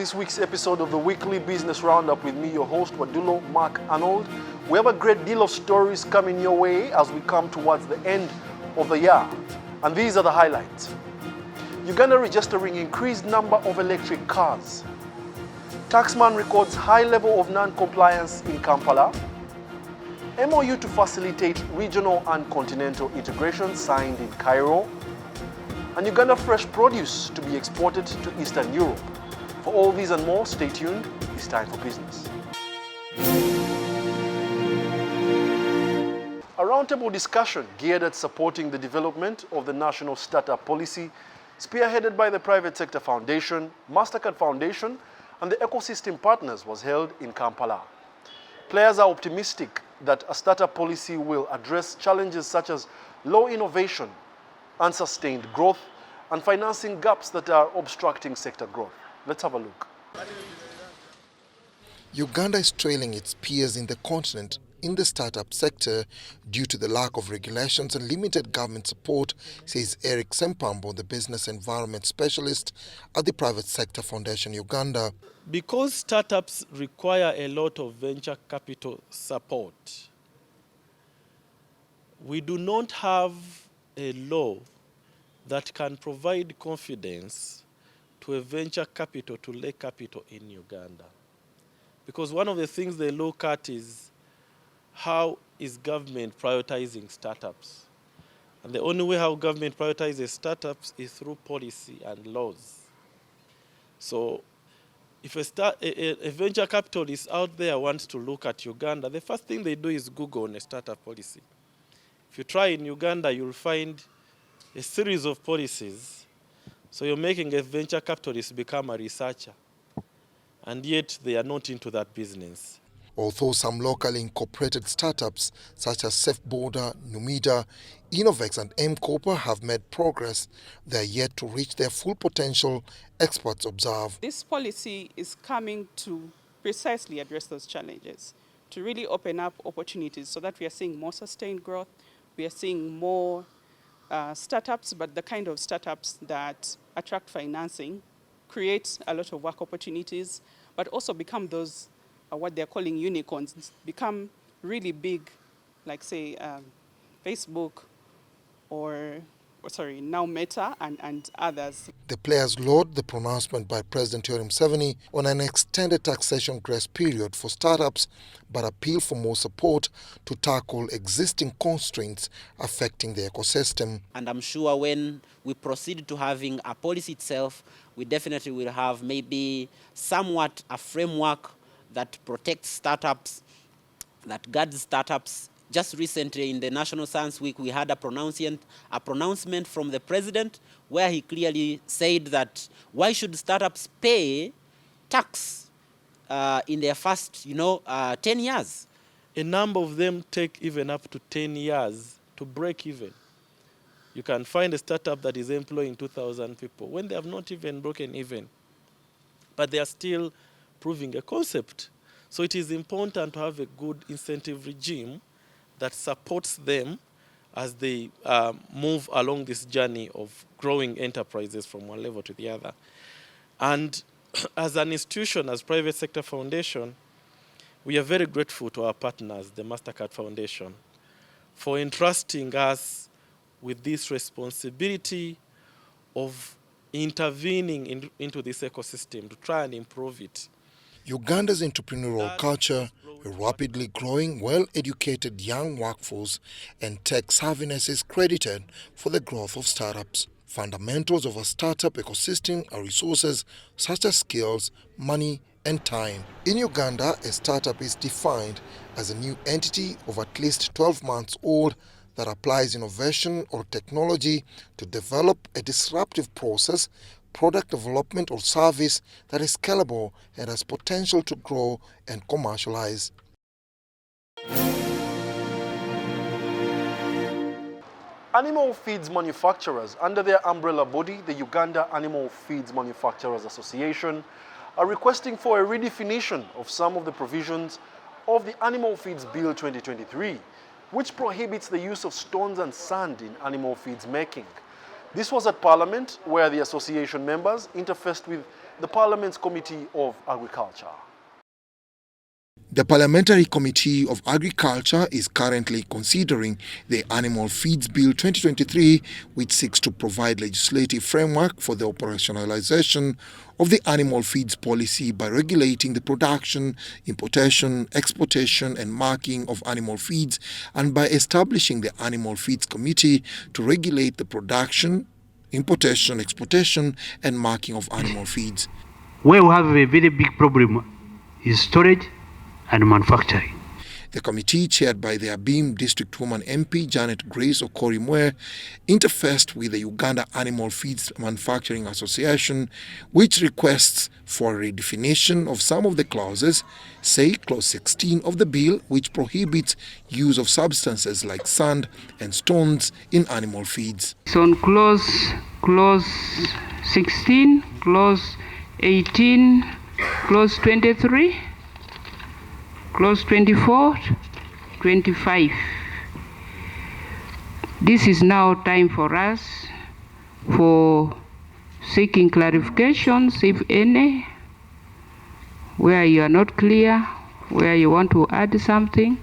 this week's episode of the Weekly Business Roundup with me, your host, Wadulo Mark Arnold. We have a great deal of stories coming your way as we come towards the end of the year. And these are the highlights. Uganda registering increased number of electric cars. Taxman records high level of non-compliance in Kampala. MOU to facilitate regional and continental integration signed in Cairo. And Uganda fresh produce to be exported to Eastern Europe. For all these and more, stay tuned. It's time for business. A roundtable discussion geared at supporting the development of the national startup policy, spearheaded by the Private Sector Foundation, MasterCard Foundation, and the ecosystem partners, was held in Kampala. Players are optimistic that a startup policy will address challenges such as low innovation, unsustained growth, and financing gaps that are obstructing sector growth. Let's have a look. Uganda is trailing its peers in the continent in the startup sector due to the lack of regulations and limited government support, says Eric Sempambo, the business environment specialist at the Private Sector Foundation Uganda. Because startups require a lot of venture capital support, we do not have a law that can provide confidence to a venture capital to lay capital in Uganda. Because one of the things they look at is how is government prioritizing startups. And the only way how government prioritizes startups is through policy and laws. So if a venture capitalist out there wants to look at Uganda, the first thing they do is Google on a startup policy. If you try in Uganda, you'll find a series of policies. So you're making a venture capitalist become a researcher. And yet they are not into that business. Although some locally incorporated startups such as Safe Border, Numida, Innovex and M-Cooper have made progress, they are yet to reach their full potential, experts observe. This policy is coming to precisely address those challenges, to really open up opportunities so that we are seeing more sustained growth, we are seeing more startups, but the kind of startups that attract financing, create a lot of work opportunities, but also become those what they're calling unicorns, become really big, like say Facebook or now Meta and others. The players laud the pronouncement by President Yoweri Museveni on an extended taxation grace period for startups, but appeal for more support to tackle existing constraints affecting the ecosystem. And I'm sure when we proceed to having a policy itself, we definitely will have maybe somewhat a framework that protects startups, that guards startups. Just recently in the National Science Week, we had a pronouncement from the president where he clearly said that why should startups pay tax in their first 10 years? A number of them take even up to 10 years to break even. You can find a startup that is employing 2,000 people when they have not even broken even, but they are still proving a concept. So it is important to have a good incentive regime that supports them as they move along this journey of growing enterprises from one level to the other. And as an institution, as Private Sector Foundation, we are very grateful to our partners, the MasterCard Foundation, for entrusting us with this responsibility of intervening into this ecosystem to try and improve it. Uganda's entrepreneurial culture, a rapidly growing, well-educated young workforce, and tech savviness is credited for the growth of startups. Fundamentals of a startup ecosystem are resources such as skills, money, and time. In Uganda, a startup is defined as a new entity of at least 12 months old that applies innovation or technology to develop a disruptive process, product development or service that is scalable and has potential to grow and commercialize. Animal feeds manufacturers, under their umbrella body, the Uganda Animal Feeds Manufacturers Association, are requesting for a redefinition of some of the provisions of the Animal Feeds Bill 2023, which prohibits the use of stones and sand in animal feeds making. This was at Parliament, where the association members interfaced with the Parliament's Committee of Agriculture. The Parliamentary Committee of Agriculture is currently considering the Animal Feeds Bill 2023, which seeks to provide legislative framework for the operationalization of the animal feeds policy by regulating the production, importation, exportation and marking of animal feeds, and by establishing the Animal Feeds Committee to regulate the production, importation, exportation and marking of animal feeds. Where we have a very big problem is storage and manufacturing. The committee, chaired by the Abim District Woman MP Janet Grace Okorimwe, interfaced with the Uganda Animal Feeds Manufacturing Association, which requests for a redefinition of some of the clauses, say Clause 16 of the bill, which prohibits use of substances like sand and stones in animal feeds. So on Clause 16, Clause 18, Clause 23, Clause 24, 25. This is now time for us for seeking clarifications, if any, where you are not clear, where you want to add something.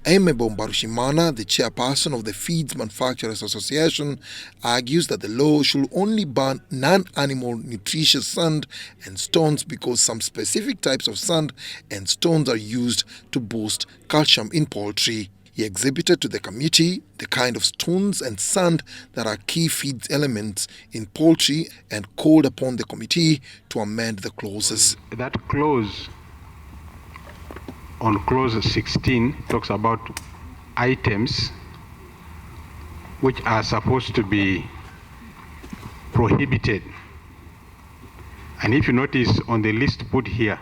Eme Bombarushimana, the chairperson of the Feeds Manufacturers Association, argues that the law should only ban non-animal nutritious sand and stones because some specific types of sand and stones are used to boost calcium in poultry. He exhibited to the committee the kind of stones and sand that are key feed elements in poultry and called upon the committee to amend the clauses. That clause on clause 16 talks about items which are supposed to be prohibited. And if you notice on the list put here,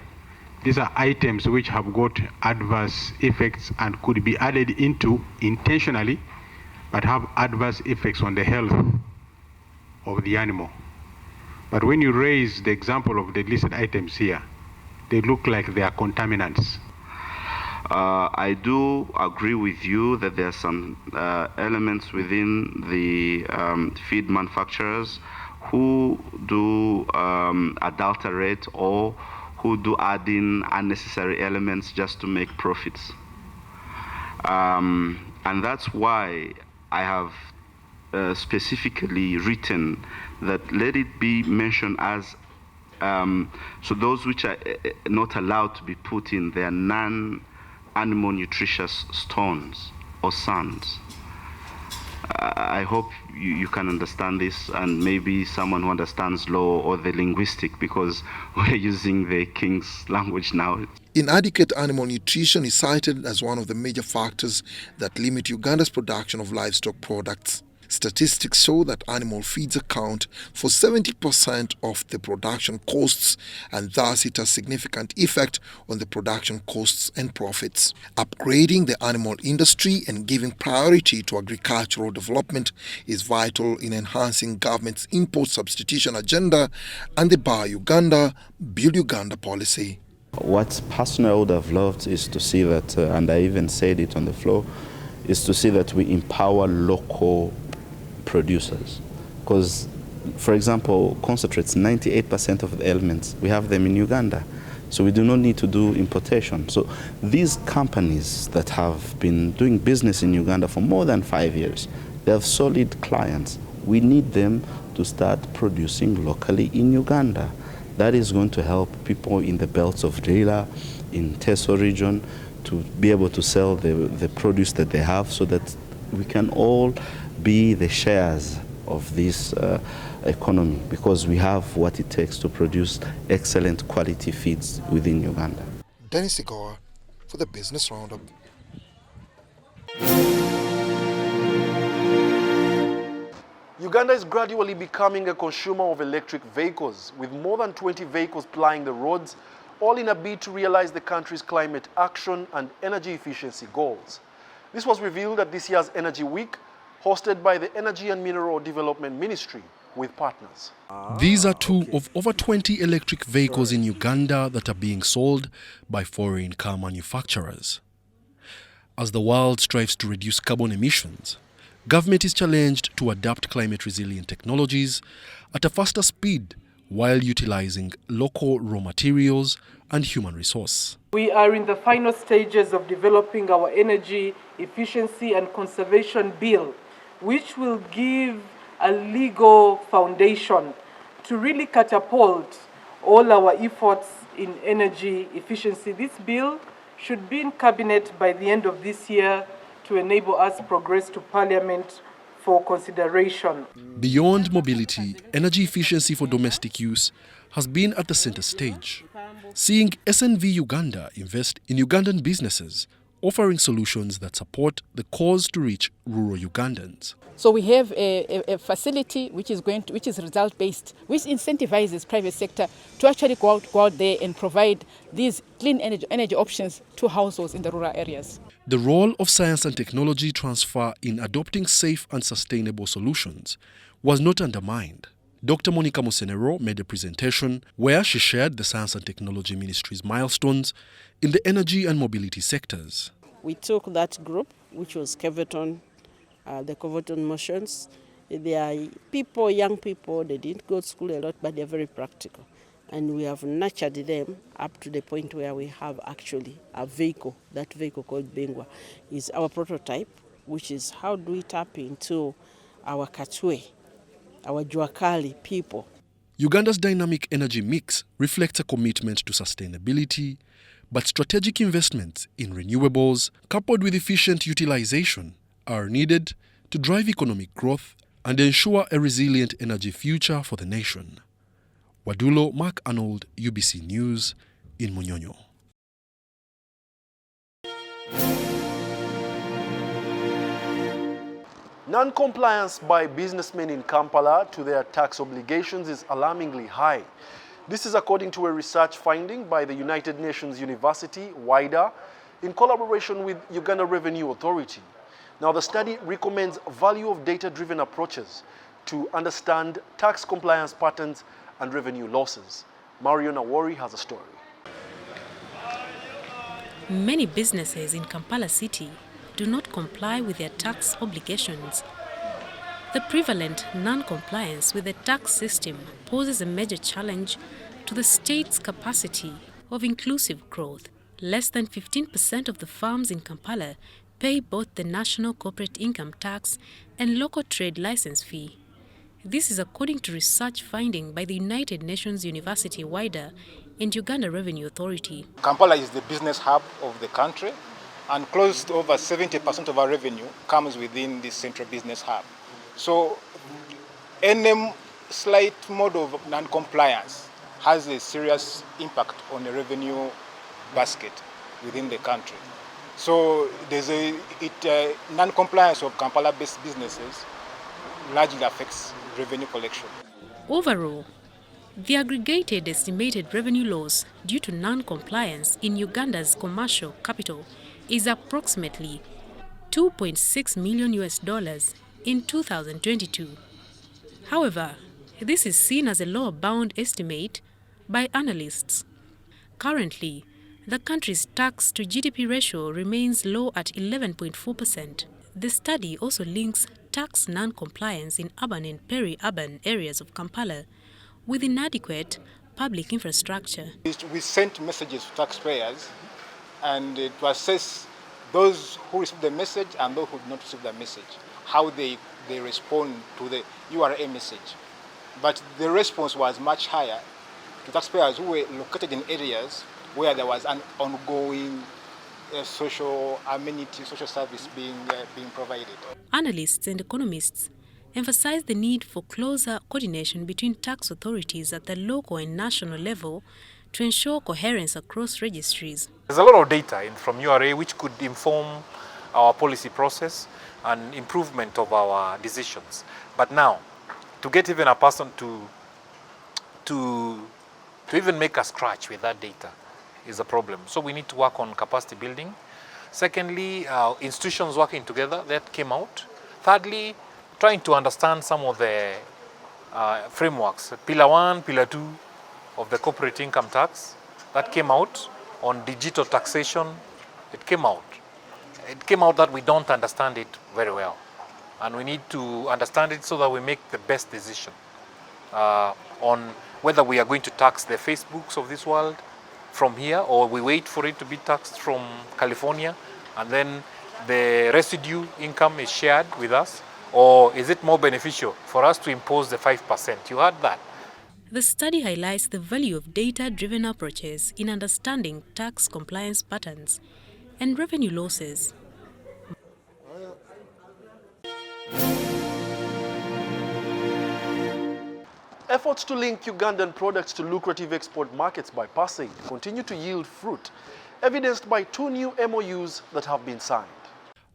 these are items which have got adverse effects and could be added into intentionally, but have adverse effects on the health of the animal. But when you raise the example of the listed items here, they look like they are contaminants. I do agree with you that there are some elements within the feed manufacturers who do adulterate or who do add in unnecessary elements just to make profits. And that's why I have specifically written that let it be mentioned as so those which are not allowed to be put in, they are non-animal nutritious stones or sands. I hope you can understand this, and maybe someone who understands law or the linguistic, because we're using the King's language now. Inadequate animal nutrition is cited as one of the major factors that limit Uganda's production of livestock products. Statistics show that animal feeds account for 70% of the production costs, and thus it has significant effect on the production costs and profits. Upgrading the animal industry and giving priority to agricultural development is vital in enhancing government's import substitution agenda and the Buy Uganda, Build Uganda policy. What personally I would have loved is to see that, and I even said it on the floor, is to see that we empower local producers. Because, for example, concentrates, 98% of the elements, we have them in Uganda. So we do not need to do importation. So these companies that have been doing business in Uganda for more than 5 years, they have solid clients. We need them to start producing locally in Uganda. That is going to help people in the belts of Dela, in Teso region, to be able to sell the produce that they have, so that we can all be the shares of this economy, because we have what it takes to produce excellent quality feeds within Uganda. Dennis Igoa for the Business Roundup. Uganda is gradually becoming a consumer of electric vehicles, with more than 20 vehicles plying the roads, all in a bid to realize the country's climate action and energy efficiency goals. This was revealed at this year's Energy Week, hosted by the Energy and Mineral Development Ministry with partners. These are two of over 20 electric vehicles in Uganda that are being sold by foreign car manufacturers. As the world strives to reduce carbon emissions, government is challenged to adapt climate-resilient technologies at a faster speed while utilizing local raw materials and human resource. We are in the final stages of developing our energy efficiency and conservation bill, which will give a legal foundation to really catapult all our efforts in energy efficiency. This bill should be in cabinet by the end of this year to enable us progress to Parliament for consideration. Beyond mobility, energy efficiency for domestic use has been at the center stage, seeing SNV Uganda invest in Ugandan businesses, offering solutions that support the cause to reach rural Ugandans. So we have a facility which is result-based, which incentivizes private sector to actually go out there and provide these clean energy options to households in the rural areas. The role of science and technology transfer in adopting safe and sustainable solutions was not undermined. Dr. Monica Musenero made a presentation where she shared the Science and Technology Ministry's milestones in the energy and mobility sectors. We took that group, which was Keveton, the Keveton motions. They are people, young people, they didn't go to school a lot, but they're very practical. And we have nurtured them up to the point where we have actually a vehicle. That vehicle called Bengwa is our prototype, which is how do we tap into our Katwe, our Juakali people. Uganda's dynamic energy mix reflects a commitment to sustainability, but strategic investments in renewables, coupled with efficient utilization, are needed to drive economic growth and ensure a resilient energy future for the nation. Wadulo Mark Arnold, UBC News, in Munyonyo. Non-compliance by businessmen in Kampala to their tax obligations is alarmingly high. This is according to a research finding by the United Nations University, WIDA, in collaboration with Uganda Revenue Authority. Now, the study recommends value of data-driven approaches to understand tax compliance patterns and revenue losses. Mario Nawori has a story. Many businesses in Kampala City do not comply with their tax obligations. The prevalent non-compliance with the tax system poses a major challenge to the state's capacity of inclusive growth. Less than 15% of the firms in Kampala pay both the national corporate income tax and local trade license fee. This is according to research finding by the United Nations University WIDA and Uganda Revenue Authority. Kampala is the business hub of the country, and close to over 70% of our revenue comes within this central business hub. So any slight mode of non-compliance has a serious impact on the revenue basket within the country. So there's non-compliance of Kampala-based businesses largely affects revenue collection. Overall, the aggregated estimated revenue loss due to non-compliance in Uganda's commercial capital is approximately $2.6 million in 2022. However, this is seen as a lower bound estimate by analysts. Currently, the country's tax to GDP ratio remains low at 11.4%. The study also links tax non-compliance in urban and peri-urban areas of Kampala with inadequate public infrastructure. We sent messages to taxpayers and to assess those who received the message and those who did not receive the message, how they respond to the URA message. But the response was much higher to taxpayers who were located in areas where there was an ongoing social amenity, social service being provided. Analysts and economists emphasize the need for closer coordination between tax authorities at the local and national level to ensure coherence across registries. There's a lot of data from URA which could inform our policy process and improvement of our decisions. But now, to get even a person to even make a scratch with that data is a problem. So we need to work on capacity building. Secondly, institutions working together, that came out. Thirdly, trying to understand some of the frameworks, Pillar 1, Pillar 2 of the corporate income tax, that came out. On digital taxation, it came out. It came out that we don't understand it very well. And we need to understand it so that we make the best decision on whether we are going to tax the Facebooks of this world from here, or we wait for it to be taxed from California, and then the residue income is shared with us, or is it more beneficial for us to impose the 5%? You heard that. The study highlights the value of data-driven approaches in understanding tax compliance patterns and revenue losses. Efforts to link Ugandan products to lucrative export markets by PASAID continue to yield fruit, evidenced by 2 new MOUs that have been signed.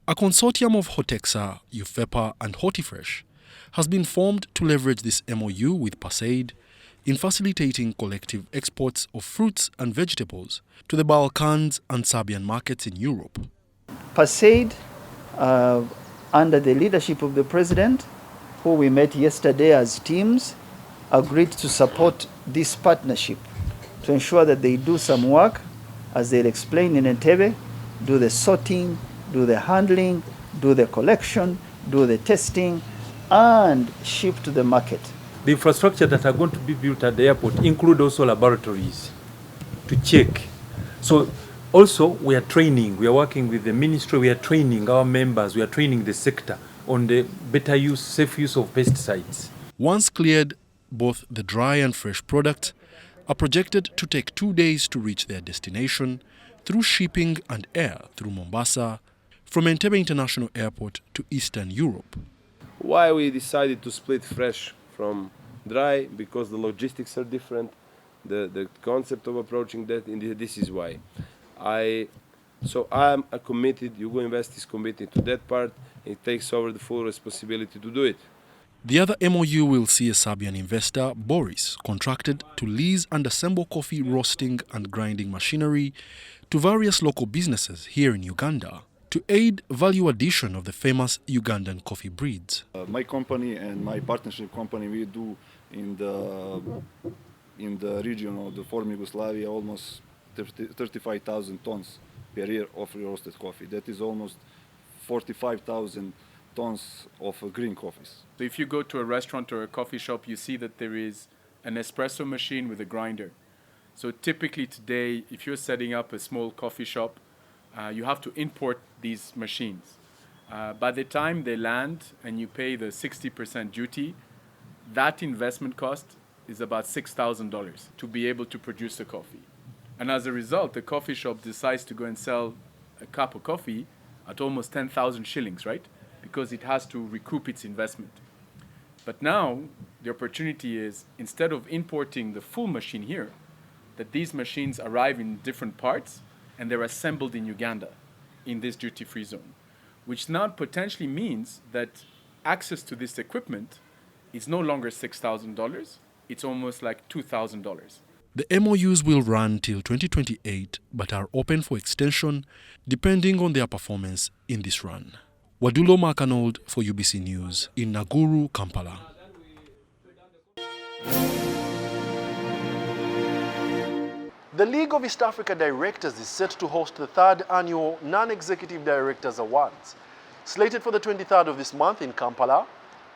A consortium of Hotexa, UFEPA and Hortifresh has been formed to leverage this MOU with PASAID in facilitating collective exports of fruits and vegetables to the Balkans and Serbian markets in Europe. PASAID, under the leadership of the President, who we met yesterday as teams, agreed to support this partnership to ensure that they do some work, as they'll explain in Entebbe, do the sorting, do the handling, do the collection, do the testing, and ship to the market. The infrastructure that are going to be built at the airport include also laboratories to check. So also we are training, we are working with the ministry, we are training our members, we are training the sector on the better use, safe use of pesticides. Once cleared, both the dry and fresh products are projected to take 2 days to reach their destination through shipping and air through Mombasa, from Entebbe International Airport to Eastern Europe. Why we decided to split fresh from dry? Because the logistics are different, the concept of approaching that, this is why. So I'm committed, Yugo Invest is committed to that part. It takes over the full responsibility to do it. The other MOU will see a Serbian investor, Boris, contracted to lease and assemble coffee roasting and grinding machinery to various local businesses here in Uganda to aid value addition of the famous Ugandan coffee breeds. My company and my partnership company, we do in the region of the former Yugoslavia almost 35,000 tons per year of roasted coffee. That is almost 45,000 tons of green coffees. So if you go to a restaurant or a coffee shop, you see that there is an espresso machine with a grinder. So typically today, if you're setting up a small coffee shop, you have to import these machines. By the time they land and you pay the 60% duty, that investment cost is about $6,000 to be able to produce the coffee. And as a result, the coffee shop decides to go and sell a cup of coffee at almost 10,000 shillings, right? Because it has to recoup its investment. But now the opportunity is, instead of importing the full machine here, that these machines arrive in different parts and they're assembled in Uganda in this duty-free zone, which now potentially means that access to this equipment is no longer $6,000, it's almost like $2,000. The MOUs will run till 2028 but are open for extension depending on their performance in this run. Wadulo Makanold for UBC News in Naguru, Kampala. The League of East Africa Directors is set to host the 3rd annual Non-Executive Directors Awards. Slated for the 23rd of this month in Kampala,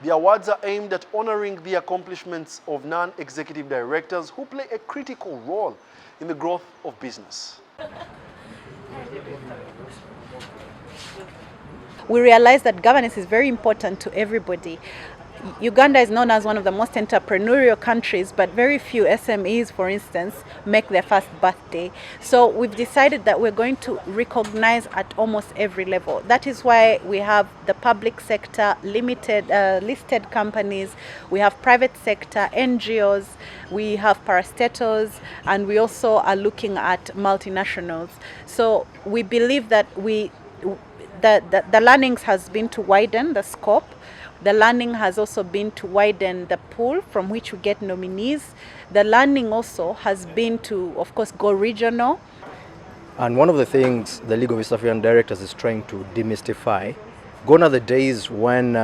the awards are aimed at honoring the accomplishments of non-executive directors who play a critical role in the growth of business. We realize that governance is very important to everybody. Uganda is known as one of the most entrepreneurial countries, but very few SMEs, for instance, make their first birthday. So we've decided that we're going to recognize at almost every level. That is why we have the public sector, limited, listed companies, we have private sector, NGOs, we have parastatals, and we also are looking at multinationals. So we believe that the learnings has been to widen the scope. The learning has also been to widen the pool from which we get nominees. The learning also has been to, of course, go regional. And one of the things the League of East African Directors is trying to demystify, gone are the days when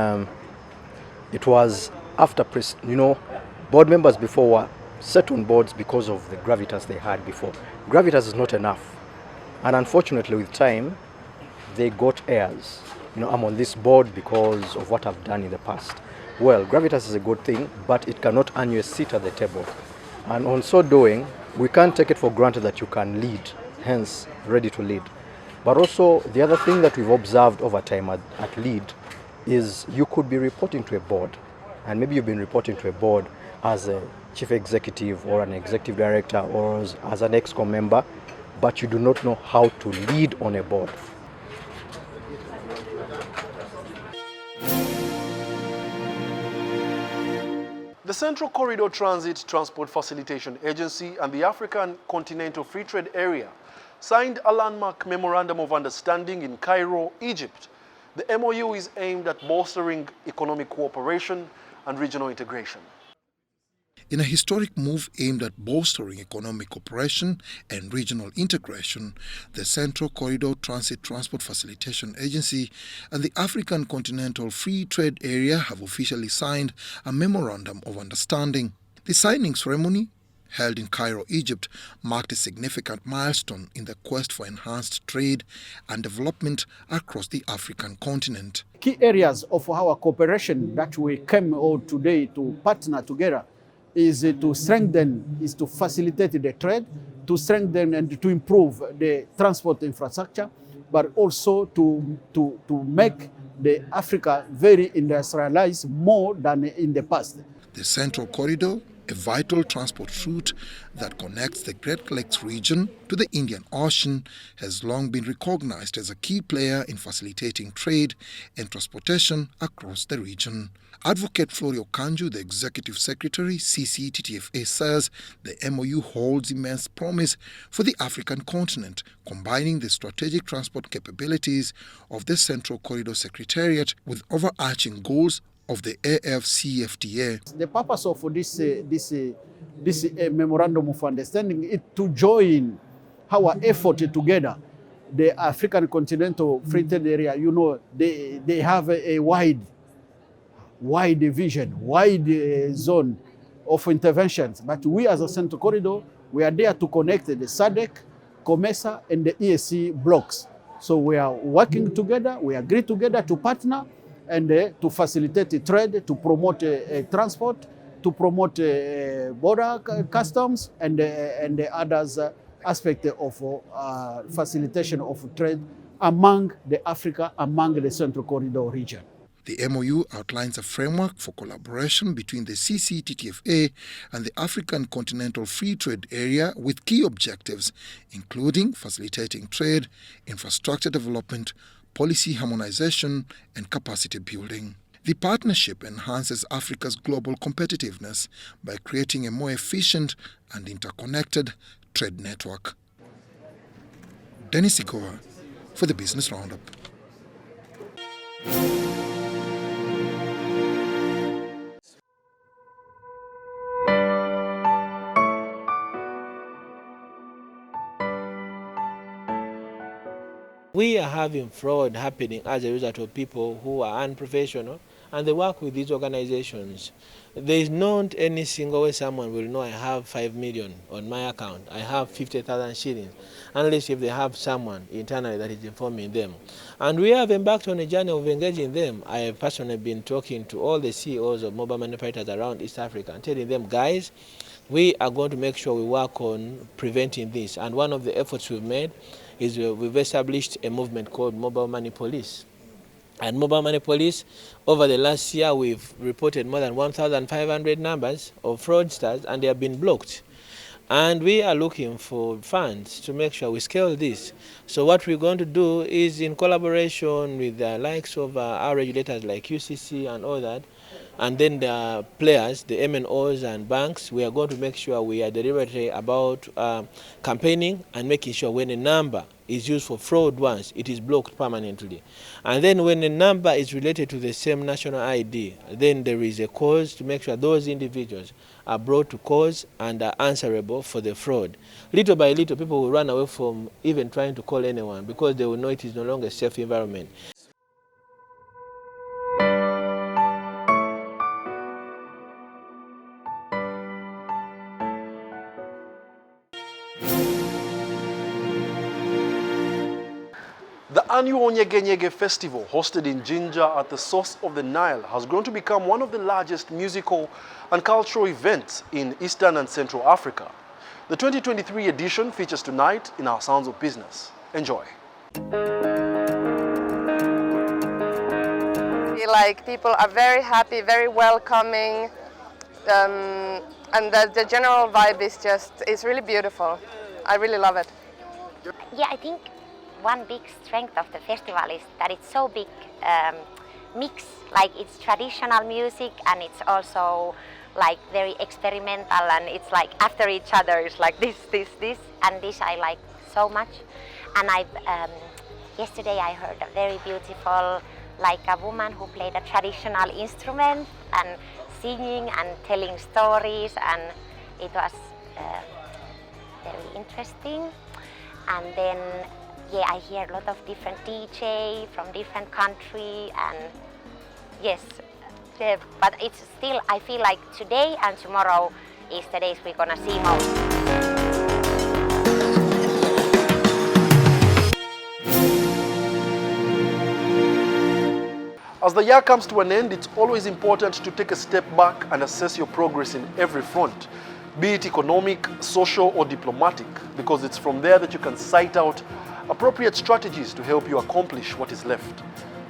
it was after, board members before were set on boards because of the gravitas they had before. Gravitas is not enough. And unfortunately, with time, they got heirs. I'm on this board because of what I've done in the past. Well, gravitas is a good thing, but it cannot earn you a seat at the table. And on so doing, we can't take it for granted that you can lead, hence ready to lead. But also the other thing that we've observed over time at LEAD is you could be reporting to a board, and maybe you've been reporting to a board as a chief executive or an executive director or as an ExCo member, but you do not know how to lead on a board. The Central Corridor Transit Transport Facilitation Agency and the African Continental Free Trade Area signed a landmark Memorandum of Understanding in Cairo, Egypt. The MOU is aimed at bolstering economic cooperation and regional integration. In a historic move aimed at bolstering economic cooperation and regional integration, the Central Corridor Transit Transport Facilitation Agency and the African Continental Free Trade Area have officially signed a Memorandum of Understanding. The signing ceremony, held in Cairo, Egypt, marked a significant milestone in the quest for enhanced trade and development across the African continent. Key areas of our cooperation that we came out today to partner together is to strengthen, is to facilitate the trade, to strengthen and to improve the transport infrastructure, but also to make the Africa very industrialized more than in the past. The Central Corridor, a vital transport route that connects the Great Lakes region to the Indian Ocean, has long been recognized as a key player in facilitating trade and transportation across the region. Advocate Florio Kanju, the Executive Secretary, CCTTFA, says the MOU holds immense promise for the African continent, combining the strategic transport capabilities of the Central Corridor Secretariat with overarching goals of the AFCFTA. The purpose of this memorandum of understanding is to join our effort together. The African Continental Free Trade Area, you know, they have a wide vision, wide zone of interventions. But we as a Central Corridor, we are there to connect the SADC, COMESA, and the EAC blocks. So we are working together, we agree together to partner and to facilitate the trade, to promote transport, to promote border customs and the others aspect of facilitation of trade among Africa, among the Central Corridor region. The MOU outlines a framework for collaboration between the CCTTFA and the African Continental Free Trade Area with key objectives, including facilitating trade, infrastructure development, policy harmonization, and capacity building. The partnership enhances Africa's global competitiveness by creating a more efficient and interconnected trade network. Dennis Ikoa for the Business Roundup. We are having fraud happening as a result of people who are unprofessional and they work with these organizations. There is not any single way someone will know I have 5 million on my account, I have 50,000 shillings, unless if they have someone internally that is informing them. And we have embarked on a journey of engaging them. I have personally been talking to all the CEOs of mobile manufacturers around East Africa and telling them, guys, we are going to make sure we work on preventing this. And one of the efforts we've made is we've established a movement called Mobile Money Police. And Mobile Money Police, over the last year, we've reported more than 1,500 numbers of fraudsters, and they have been blocked. And we are looking for funds to make sure we scale this. So what we're going to do is, in collaboration with the likes of our regulators like UCC and all that, and then the players, the MNOs and banks, we are going to make sure we are deliberate about campaigning and making sure when a number is used for fraud once, it is blocked permanently. And then when a number is related to the same national ID, then there is a cause to make sure those individuals are brought to cause and are answerable for the fraud. Little by little, people will run away from even trying to call anyone because they will know it is no longer a safe environment. The annual Nyege Nyege Festival, hosted in Jinja at the source of the Nile, has grown to become one of the largest musical and cultural events in Eastern and Central Africa. The 2023 edition features tonight in our Sounds of Business. Enjoy. Like, people are very happy, very welcoming, and the general vibe is really beautiful. I really love it. Yeah, I think one big strength of the festival is that it's so big mix, like it's traditional music and it's also like very experimental, and it's like after each other it's like this, and this I like so much. And yesterday I heard a very beautiful, like a woman who played a traditional instrument and singing and telling stories, and it was very interesting. And then, yeah, I hear a lot of different DJ from different countries, and yes, but it's still, I feel like today and tomorrow is the days we're gonna see most. As the year comes to an end, it's always important to take a step back and assess your progress in every front, be it economic, social, or diplomatic, because it's from there that you can cite out appropriate strategies to help you accomplish what is left.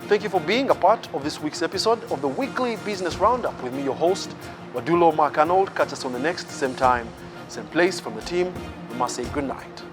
Thank you for being a part of this week's episode of the Weekly Business Roundup with me, your host, Wadulo Mark Arnold. Catch us on the next, same time, same place. From the team, we must say good night.